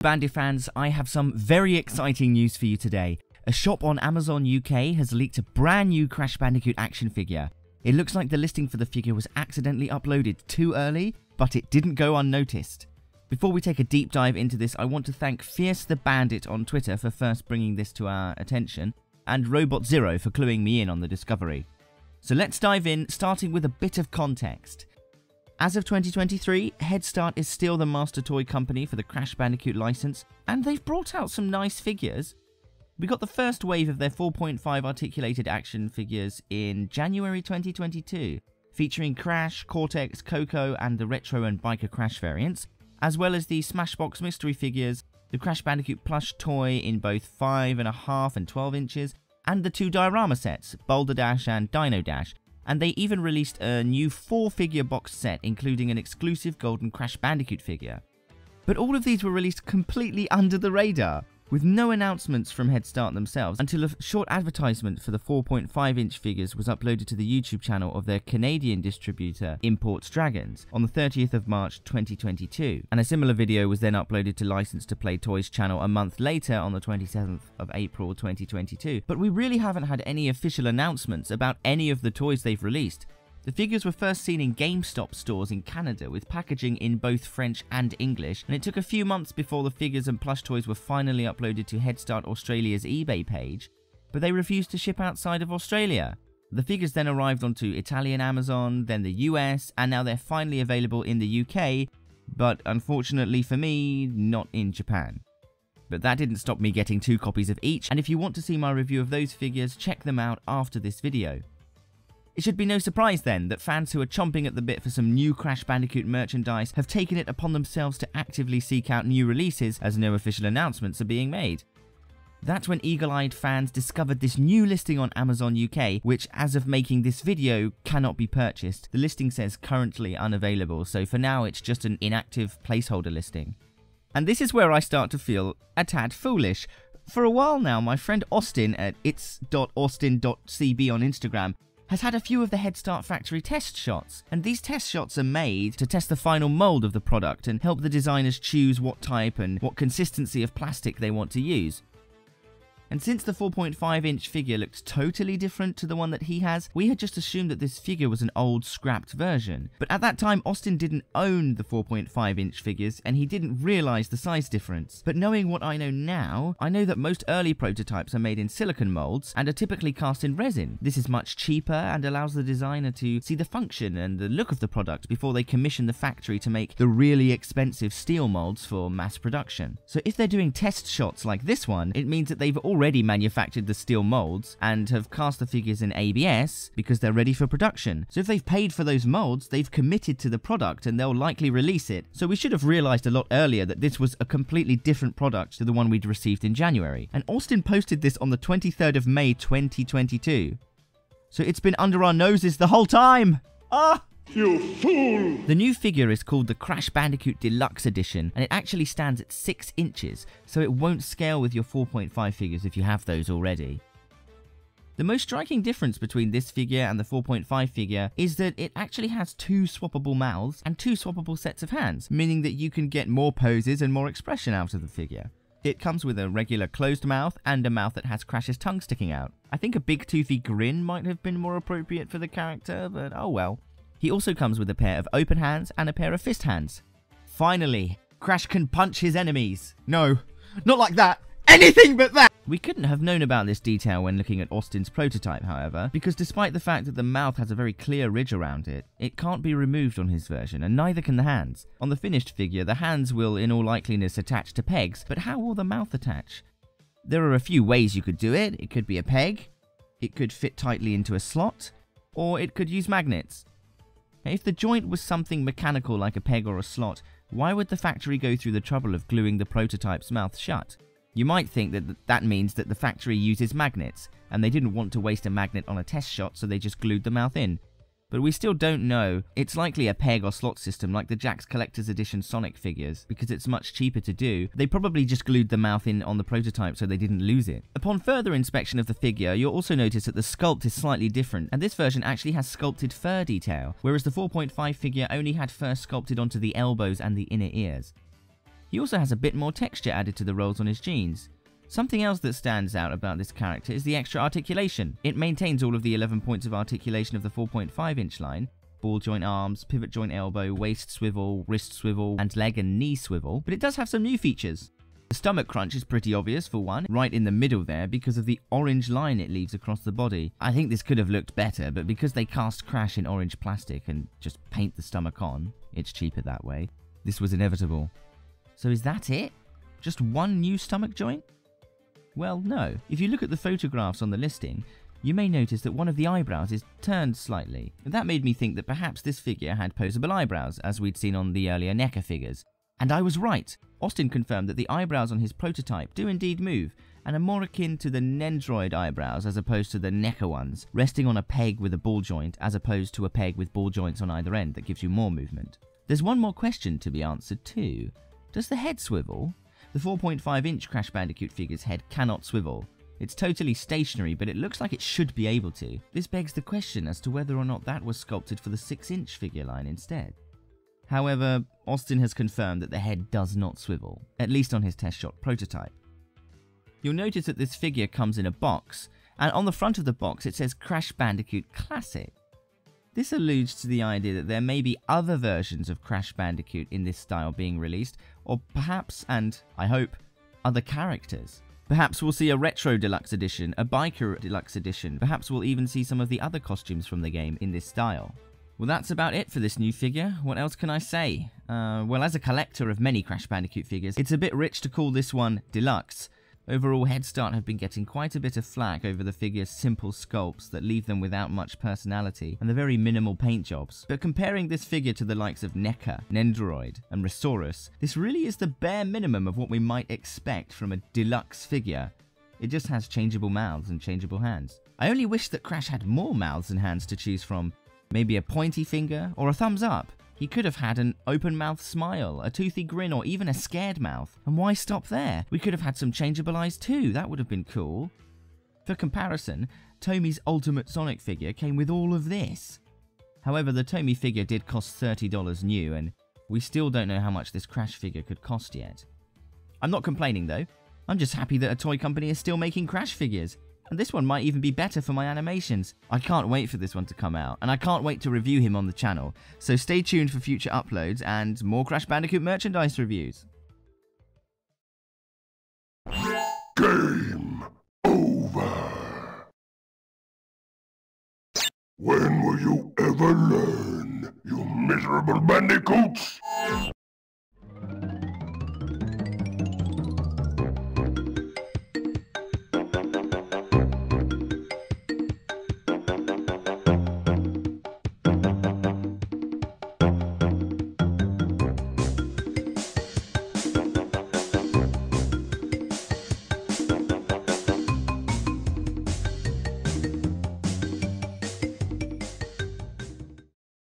Bandit fans, I have some very exciting news for you today. A shop on Amazon UK has leaked a brand new Crash Bandicoot action figure. It looks like the listing for the figure was accidentally uploaded too early, but it didn't go unnoticed. Before we take a deep dive into this, I want to thank FierceTheBandit on Twitter for first bringing this to our attention, and Robot Zero for cluing me in on the discovery. So let's dive in, starting with a bit of context. As of 2023, Headstart is still the master toy company for the Crash Bandicoot license, and they've brought out some nice figures. We got the first wave of their 4.5 articulated action figures in January 2022, featuring Crash, Cortex, Coco, and the Retro and Biker Crash variants, as well as the Smashbox mystery figures, the Crash Bandicoot plush toy in both 5.5 and 12 inches, and the two diorama sets, Boulder Dash and Dino Dash. And they even released a new 4-figure box set, including an exclusive golden Crash Bandicoot figure. But all of these were released completely under the radar, with no announcements from Headstart themselves, until a short advertisement for the 4.5-inch figures was uploaded to the YouTube channel of their Canadian distributor, Imports Dragons, on the 30th of March 2022. And a similar video was then uploaded to License to Play Toys channel a month later on the 27th of April 2022. But we really haven't had any official announcements about any of the toys they've released. The figures were first seen in GameStop stores in Canada with packaging in both French and English, and it took a few months before the figures and plush toys were finally uploaded to Headstart Australia's eBay page, but they refused to ship outside of Australia. The figures then arrived onto Italian Amazon, then the US, and now they're finally available in the UK, but unfortunately for me, not in Japan. But that didn't stop me getting 2 copies of each, and if you want to see my review of those figures, check them out after this video. It should be no surprise then that fans who are chomping at the bit for some new Crash Bandicoot merchandise have taken it upon themselves to actively seek out new releases as no official announcements are being made. That's when eagle-eyed fans discovered this new listing on Amazon UK, which as of making this video cannot be purchased. The listing says currently unavailable, so for now it's just an inactive placeholder listing. And this is where I start to feel a tad foolish. For a while now, my friend Austin at its.austin.cb on Instagram has had a few of the Headstart factory test shots, and these test shots are made to test the final mold of the product and help the designers choose what type and what consistency of plastic they want to use. And since the 4.5-inch figure looked totally different to the one that he has, we had just assumed that this figure was an old scrapped version. But at that time, Austin didn't own the 4.5-inch figures and he didn't realise the size difference. But knowing what I know now, I know that most early prototypes are made in silicone moulds and are typically cast in resin. This is much cheaper and allows the designer to see the function and the look of the product before they commission the factory to make the really expensive steel moulds for mass production. So if they're doing test shots like this one, it means that they've already manufactured the steel molds and have cast the figures in ABS because they're ready for production. So if they've paid for those molds, they've committed to the product and they'll likely release it. So we should have realized a lot earlier that this was a completely different product to the one we'd received in January. And Austin posted this on the 23rd of May 2022. So it's been under our noses the whole time! Ah! You fool! The new figure is called the Crash Bandicoot Deluxe Edition, and it actually stands at 6 inches, so it won't scale with your 4.5 figures if you have those already. The most striking difference between this figure and the 4.5 figure is that it actually has 2 swappable mouths and 2 swappable sets of hands, meaning that you can get more poses and more expression out of the figure. It comes with a regular closed mouth and a mouth that has Crash's tongue sticking out. I think a big toothy grin might have been more appropriate for the character, but oh well. He also comes with a pair of open hands and a pair of fist hands. Finally, Crash can punch his enemies. No, not like that. Anything but that! We couldn't have known about this detail when looking at Austin's prototype, however, because despite the fact that the mouth has a very clear ridge around it, it can't be removed on his version, and neither can the hands. On the finished figure, the hands will in all likeliness attach to pegs, but how will the mouth attach? There are a few ways you could do it. It could be a peg, it could fit tightly into a slot, or it could use magnets. If the joint was something mechanical like a peg or a slot, why would the factory go through the trouble of gluing the prototype's mouth shut? You might think that that means that the factory uses magnets, and they didn't want to waste a magnet on a test shot, so they just glued the mouth in. But we still don't know. It's likely a peg or slot system like the Jakks Collector's Edition Sonic figures, because it's much cheaper to do. They probably just glued the mouth in on the prototype so they didn't lose it. Upon further inspection of the figure, you'll also notice that the sculpt is slightly different, and this version actually has sculpted fur detail, whereas the 4.5 figure only had fur sculpted onto the elbows and the inner ears. He also has a bit more texture added to the rolls on his jeans. Something else that stands out about this character is the extra articulation. It maintains all of the 11 points of articulation of the 4.5-inch line: ball joint arms, pivot joint elbow, waist swivel, wrist swivel, and leg and knee swivel, but it does have some new features. The stomach crunch is pretty obvious for one, right in the middle there because of the orange line it leaves across the body. I think this could have looked better, but because they cast Crash in orange plastic and just paint the stomach on, it's cheaper that way, this was inevitable. So is that it? Just one new stomach joint? Well, no. If you look at the photographs on the listing, you may notice that one of the eyebrows is turned slightly. That made me think that perhaps this figure had posable eyebrows, as we'd seen on the earlier NECA figures. And I was right. Austin confirmed that the eyebrows on his prototype do indeed move, and are more akin to the Nendoroid eyebrows as opposed to the NECA ones, resting on a peg with a ball joint as opposed to a peg with ball joints on either end that gives you more movement. There's one more question to be answered too. Does the head swivel? The 4.5-inch Crash Bandicoot figure's head cannot swivel. It's totally stationary, but it looks like it should be able to. This begs the question as to whether or not that was sculpted for the 6-inch figure line instead. However, Austin has confirmed that the head does not swivel, at least on his test shot prototype. You'll notice that this figure comes in a box, and on the front of the box it says Crash Bandicoot Classic. This alludes to the idea that there may be other versions of Crash Bandicoot in this style being released, or perhaps, and I hope, other characters. Perhaps we'll see a Retro Deluxe Edition, a Biker Deluxe Edition, perhaps we'll even see some of the other costumes from the game in this style. Well, that's about it for this new figure. What else can I say? Well, as a collector of many Crash Bandicoot figures, it's a bit rich to call this one Deluxe. Overall, Headstart have been getting quite a bit of flack over the figure's simple sculpts that leave them without much personality and the very minimal paint jobs. But comparing this figure to the likes of NECA, Nendoroid, and Resaurus, this really is the bare minimum of what we might expect from a deluxe figure. It just has changeable mouths and changeable hands. I only wish that Crash had more mouths and hands to choose from. Maybe a pointy finger or a thumbs up. He could have had an open-mouthed smile, a toothy grin, or even a scared mouth. And why stop there? We could have had some changeable eyes too, that would have been cool. For comparison, Tomi's Ultimate Sonic figure came with all of this. However, the Tomi figure did cost $30 new, and we still don't know how much this Crash figure could cost yet. I'm not complaining though, I'm just happy that a toy company is still making Crash figures. And this one might even be better for my animations. I can't wait for this one to come out, and I can't wait to review him on the channel, so stay tuned for future uploads and more Crash Bandicoot merchandise reviews. Game over. When will you ever learn, you miserable bandicoots?